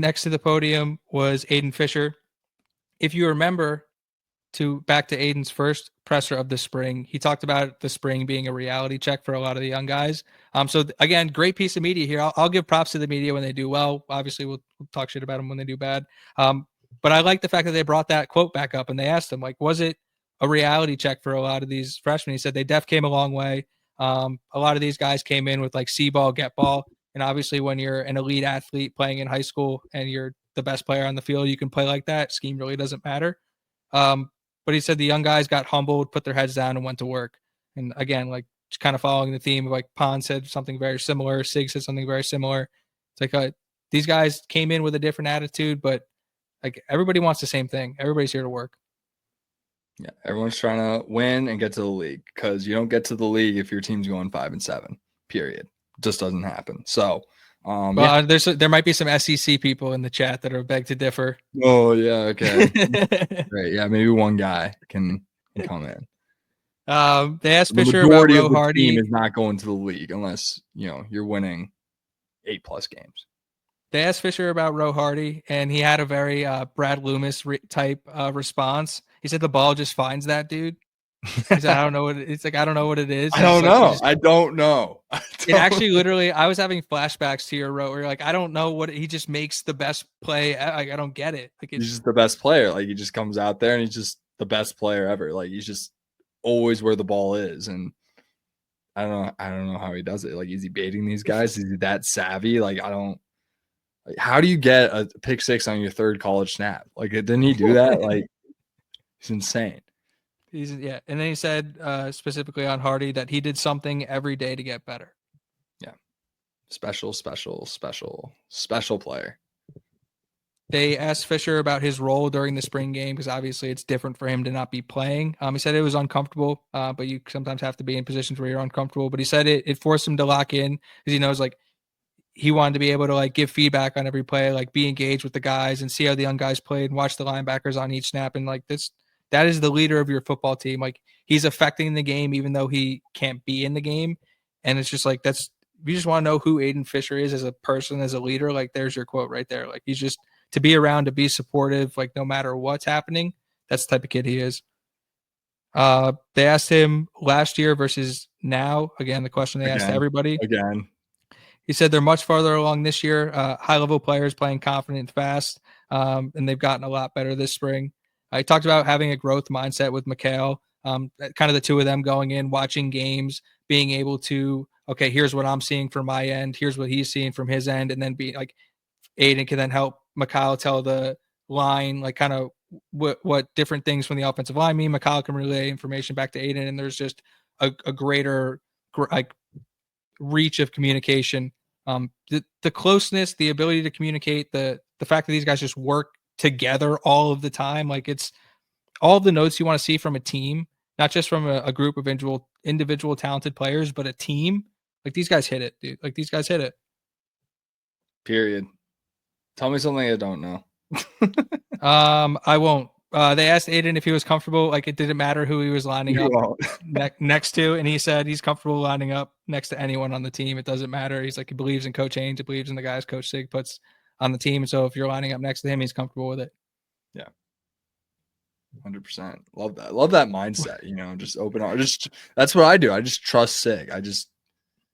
next to the podium was Aiden Fisher. If you remember, back to Aiden's first presser of the spring, he talked about the spring being a reality check for a lot of the young guys. So again, great piece of media here. I'll give props to the media when they do well. Obviously, we'll talk shit about them when they do bad. But I like the fact that they brought that quote back up and they asked him, like, was it a reality check for a lot of these freshmen? He said they came a long way. A lot of these guys came in with like see ball, get ball. And obviously when you're an elite athlete playing in high school and you're the best player on the field, you can play like that. Scheme really doesn't matter. But he said the young guys got humbled, put their heads down, and went to work. And again, like just kind of following the theme of like Pond said something very similar, Sig said something very similar. It's like these guys came in with a different attitude, but like everybody wants the same thing. Everybody's here to work. Yeah, everyone's trying to win and get to the league because you don't get to the league if your team's going 5-7. Period. It just doesn't happen. So, there might be some SEC people in the chat that are beg to differ. Oh yeah, okay, right. Yeah, maybe one guy can come in. They asked Fisher about Roe Hardy. Team is not going to the league unless you're winning 8+ games. They asked Fisher about Roe Hardy, and he had a very Brad Loomis type response. He said the ball just finds that dude. He said, I don't know what it's like. I don't know what it is. I don't know. I don't know. It actually, literally, I was having flashbacks to your Roe where you're like, I don't know what he just makes the best play. Like, I don't get it. Like, he's just the best player. Like he just comes out there and he's just the best player ever. Like he's just always where the ball is. And I don't know how he does it. Like, is he baiting these guys? Is he that savvy? Like, how do you get a pick six on your third college snap? Like, didn't he do that? Like, it's insane. And then he said specifically on Hardy that he did something every day to get better. Yeah. Special player. They asked Fisher about his role during the spring game because obviously it's different for him to not be playing. He said it was uncomfortable, but you sometimes have to be in positions where you're uncomfortable. But he said it forced him to lock in because he knows like he wanted to be able to like give feedback on every play, like be engaged with the guys and see how the young guys played and watch the linebackers on each snap. And like that is the leader of your football team. Like he's affecting the game, even though he can't be in the game. And it's just like, if you just want to know who Aiden Fisher is as a person, as a leader, like there's your quote right there. Like he's just to be around, to be supportive, like no matter what's happening. That's the type of kid he is. They asked him last year versus now. Again, the question they asked everybody. He said they're much farther along this year. High-level players playing confident and fast, and they've gotten a lot better this spring. He talked about having a growth mindset with Mikhail, kind of the two of them going in, watching games, being able to, okay, here's what I'm seeing from my end, here's what he's seeing from his end, and then be like, Aiden can then help Mikhail tell the line, like kind of what different things from the offensive line mean. Mikhail can relay information back to Aiden, and there's just a greater like reach of communication. The closeness, the ability to communicate, the fact that these guys just work together all of the time. Like it's all of the notes you want to see from a team, not just from a group of individual talented players, but a team. Like these guys hit it, dude. Like these guys hit it. Period. Tell me something I don't know. I won't. They asked Aiden if he was comfortable. Like it didn't matter who he was lining up next to, and he said he's comfortable lining up next to anyone on the team. It doesn't matter. He's like he believes in Coach Haynes. He believes in the guys Coach Sig puts on the team. And so if you're lining up next to him, he's comfortable with it. Yeah, 100%. Love that. Love that mindset. Just open up. That's what I do. I just trust Sig.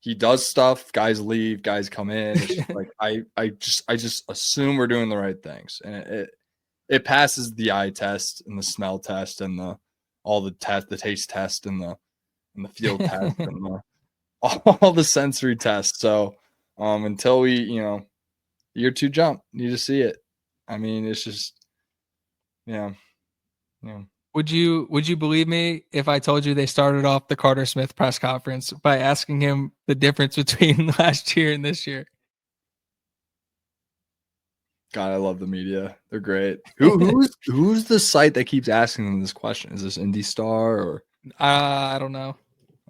He does stuff. Guys leave. Guys come in. It's just like I just assume we're doing the right things, and it passes the eye test and the smell test and the taste test and the field test and all the sensory tests. So until we year 2 jump, need to see it. I mean, it's just yeah. Would you believe me if I told you they started off the Carter Smith press conference by asking him the difference between last year and this year? God, I love the media. They're great. Who's the site that keeps asking them this question? Is this Indy Star or? I don't know.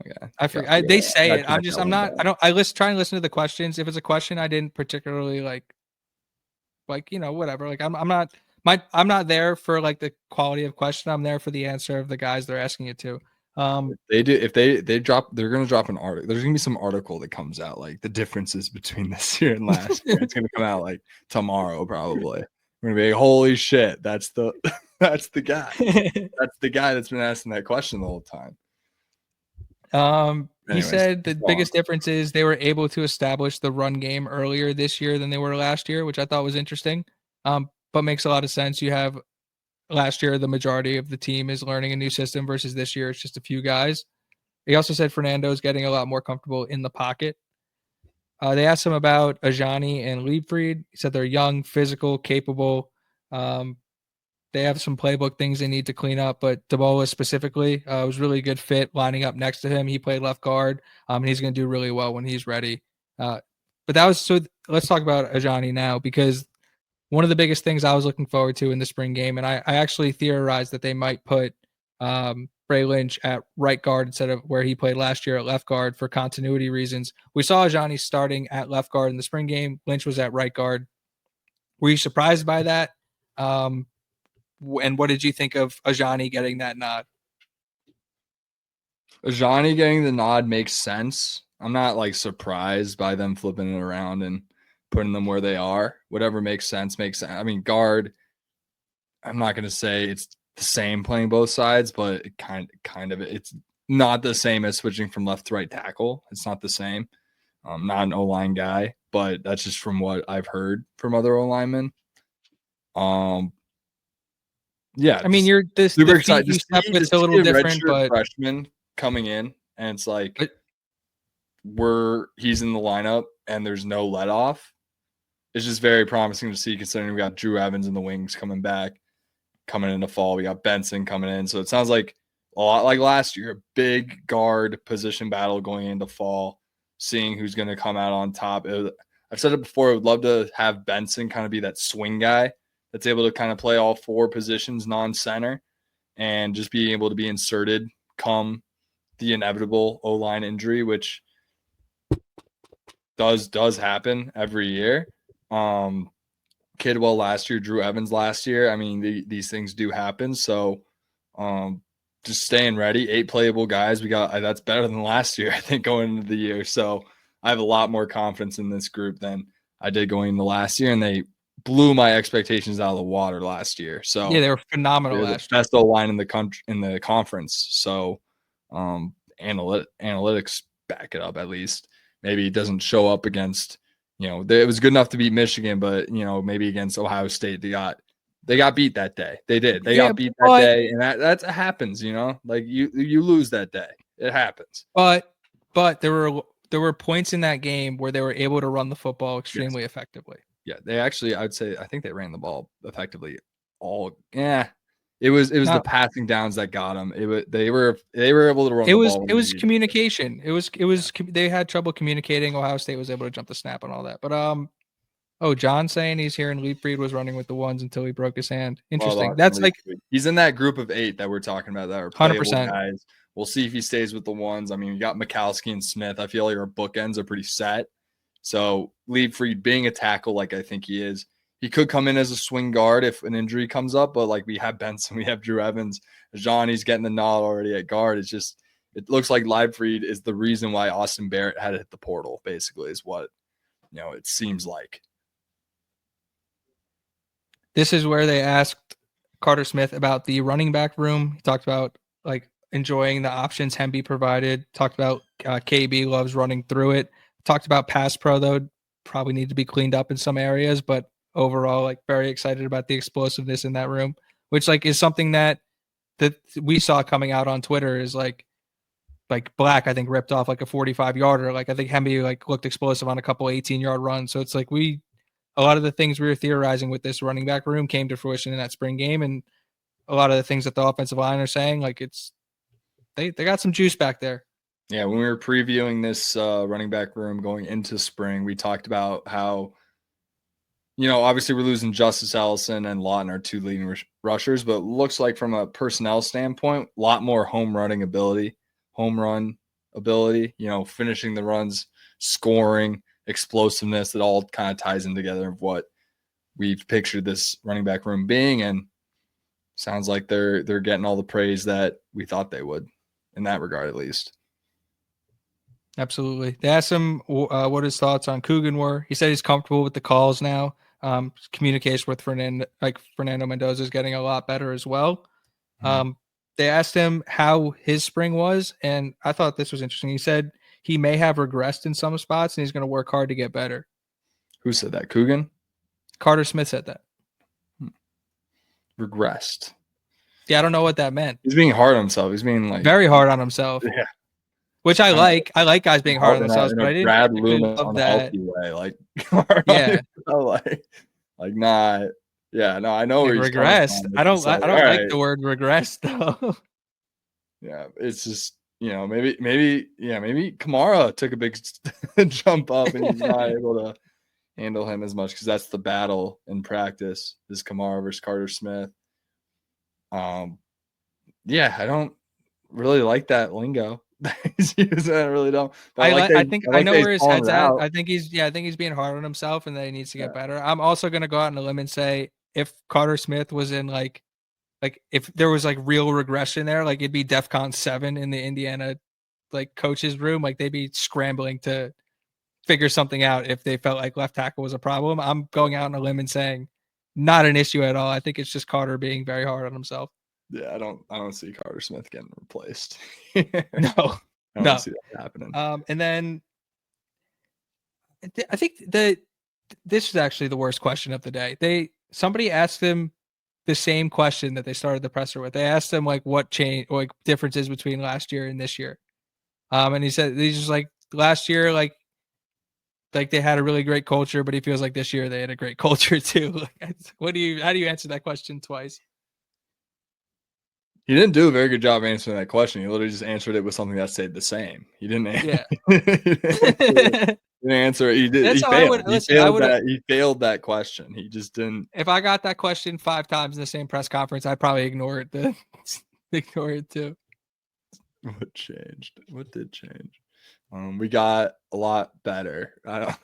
Okay, I forget. They say it. I'm not. Try and listen to the questions. If it's a question I didn't particularly like whatever. Like I'm not there for like the quality of question. I'm there for the answer of the guys they're asking it to. They do if they drop, they're gonna drop an article. There's gonna be some article that comes out like the differences between this year and last year. It's gonna come out like tomorrow, probably. We're gonna be like, holy shit, that's the that's the guy. That's the guy that's been asking that question the whole time. He Anyways, said the go on. biggest difference is they were able to establish the run game earlier this year than they were last year, which I thought was interesting. But makes a lot of sense. You have last year, the majority of the team is learning a new system versus this year, it's just a few guys. He also said Fernando's getting a lot more comfortable in the pocket. They asked him about Ajani and Liebfried. He said they're young, physical, capable. Um, they have some playbook things they need to clean up, but Debola specifically was really good fit lining up next to him. He played left guard, and he's going to do really well when he's ready. But that was so. Let's talk about Ajani now because one of the biggest things I was looking forward to in the spring game, and I actually theorized that they might put Bray Lynch at right guard instead of where he played last year at left guard for continuity reasons. We saw Ajani starting at left guard in the spring game. Lynch was at right guard. Were you surprised by that? And what did you think of Ajani getting that nod? Ajani getting the nod makes sense. I'm not like surprised by them flipping it around and putting them where they are. Whatever makes sense makes sense. I mean, guard, I'm not going to say it's the same playing both sides, but it kind of it's not the same as switching from left to right tackle. It's not the same. I'm not an O-line guy, but that's just from what I've heard from other O-linemen. Yeah, I mean, you're this super the excited feet you step with a little a different, redshirt but freshman coming in, and it's like he's in the lineup and there's no let off. It's just very promising to see considering we got Drew Evans in the wings coming back, coming into fall. We got Benson coming in. So it sounds like a lot like last year, a big guard position battle going into fall, seeing who's going to come out on top. I've said it before, I would love to have Benson kind of be that swing guy that's able to kind of play all four positions non-center and just being able to be inserted come the inevitable O-line injury, which does happen every year. Kidwell last year, Drew Evans last year. I mean, these things do happen. So just staying ready. 8 playable guys. We got that's better than last year, I think, going into the year. So I have a lot more confidence in this group than I did going into last year, and they blew my expectations out of the water last year. So yeah, they were phenomenal they're the last year. best O-line in the country in the conference. So analytics back it up at least. Maybe it doesn't show up against, it was good enough to beat Michigan, but maybe against Ohio State they got beat that day. They did. They got beat that day, and that happens. Like you lose that day. It happens. But there were points in that game where they were able to run the football extremely effectively. Yeah, they actually, I think they ran the ball effectively. It was the passing downs that got them. They were able to run the ball. It was communication. They had trouble communicating. Ohio State was able to jump the snap and all that. But John saying he's here and Liebfried was running with the ones until he broke his hand. Interesting. That's like he's in that group of 8 that we're talking about that are playable 100%. Guys. We'll see if he stays with the ones. I mean, you got Mikowski and Smith. I feel like our bookends are pretty set. So Liebfried being a tackle like I think he is, he could come in as a swing guard if an injury comes up, but like we have Benson, we have Drew Evans, Johnny's getting the nod already at guard. It looks like Liebfried is the reason why Austin Barrett had to hit the portal, basically, is what it seems like. This is where they asked Carter Smith about the running back room. He talked about like enjoying the options Hemby provided. Talked about KB loves running through it. Talked about pass pro though, probably need to be cleaned up in some areas, but overall, like very excited about the explosiveness in that room, which like is something that we saw coming out on Twitter is like Black, I think ripped off like a 45-yarder. Like I think Hemby like looked explosive on a couple 18-yard runs. So it's like a lot of the things we were theorizing with this running back room came to fruition in that spring game, and a lot of the things that the offensive line are saying, like they got some juice back there. Yeah, when we were previewing this running back room going into spring, we talked about how, obviously we're losing Justice Ellison and Lawton, our 2 leading rushers, but looks like from a personnel standpoint, a lot more home run ability, finishing the runs, scoring, explosiveness. It all kind of ties in together of what we've pictured this running back room being, and sounds like they're getting all the praise that we thought they would. in that regard, at least. Absolutely. They asked him what his thoughts on Coogan were. He said he's comfortable with the calls now. Communication with Fernando Mendoza is getting a lot better as well. They asked him how his spring was, and I thought this was interesting. He said he may have regressed in some spots, and he's going to work hard to get better. Who said that? Coogan? Carter Smith said that. Regressed. Yeah, I don't know what that meant. He's being hard on himself. He's being like very hard on himself. Yeah. Which I like. I like guys being hard on themselves, but I didn't Brad Loomis unhealthy way. Like, yeah, like not. Yeah, no, I know where he's regressed. I don't like like the word regressed though. Yeah, it's just maybe Kamara took a big jump up and he's not able to handle him as much because that's the battle in practice is Kamara versus Carter Smith. Yeah, I don't really like that lingo. He's using. I really don't. But I think I know where his head's at. I think he's being hard on himself and that he needs to get better. I'm also gonna go out on a limb and say if Carter Smith was in like if there was like real regression there, like it'd be DEFCON 7 in the Indiana like coaches room. Like they'd be scrambling to figure something out if they felt like left tackle was a problem. I'm going out on a limb and saying not an issue at all. I think it's just Carter being very hard on himself. Yeah, I don't see Carter Smith getting replaced. No, I don't see that happening. And then I think this is actually the worst question of the day. Somebody asked him the same question that they started the presser with. They asked him like what change, like differences between last year and this year. And he said he's just like last year, like they had a really great culture, but he feels like this year they had a great culture too. Like, how do you answer that question twice? He didn't do a very good job answering that question. He literally just answered it with something that stayed the same. He didn't. Yeah. He didn't answer it. He did. He failed. He failed that question. He just didn't. If I got that question 5 times in the same press conference, I'd probably ignore it. Ignore it too. What changed? What did change? We got a lot better. A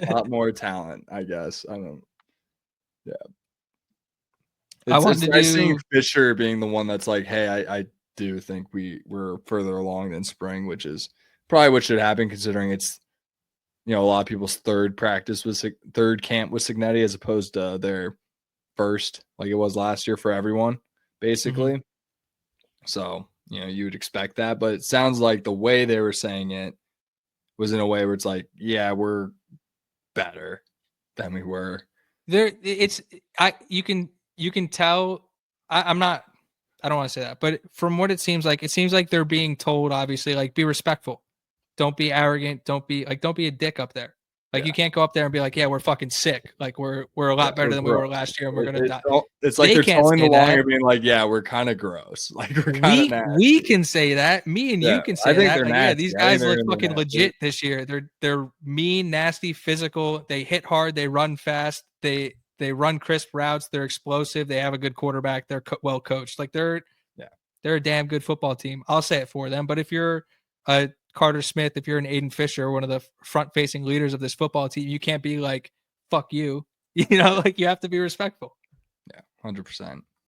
lot more talent, I guess. I don't. Yeah. It's nice seeing Fisher being the one that's like, hey, I do think we're further along than spring, which is probably what should happen considering it's a lot of people's third camp with Cignetti as opposed to their first, like it was last year for everyone, basically. Mm-hmm. So, you would expect that, but it sounds like the way they were saying it was in a way where it's like, yeah, we're better than we were. You can tell I don't want to say that, but from what it seems like they're being told, obviously, like, be respectful. Don't be arrogant. Don't be a dick up there. Like, you can't go up there and be like, yeah, we're fucking sick. Like, we're a lot better than we were last year and we're going to die. It's like they're towing the line and being like, yeah, we're kind of gross. Like, we're kind of nasty. We can say that. Me and you can say that. Like, yeah, these guys look fucking legit this year. They're mean, nasty, physical. They hit hard. They run fast. They run crisp routes. They're explosive. They have a good quarterback. They're well coached. Like they're a damn good football team. I'll say it for them. But if you're a Carter Smith, if you're an Aiden Fisher, one of the front-facing leaders of this football team, you can't be like, fuck you. Like you have to be respectful. Yeah, 100%.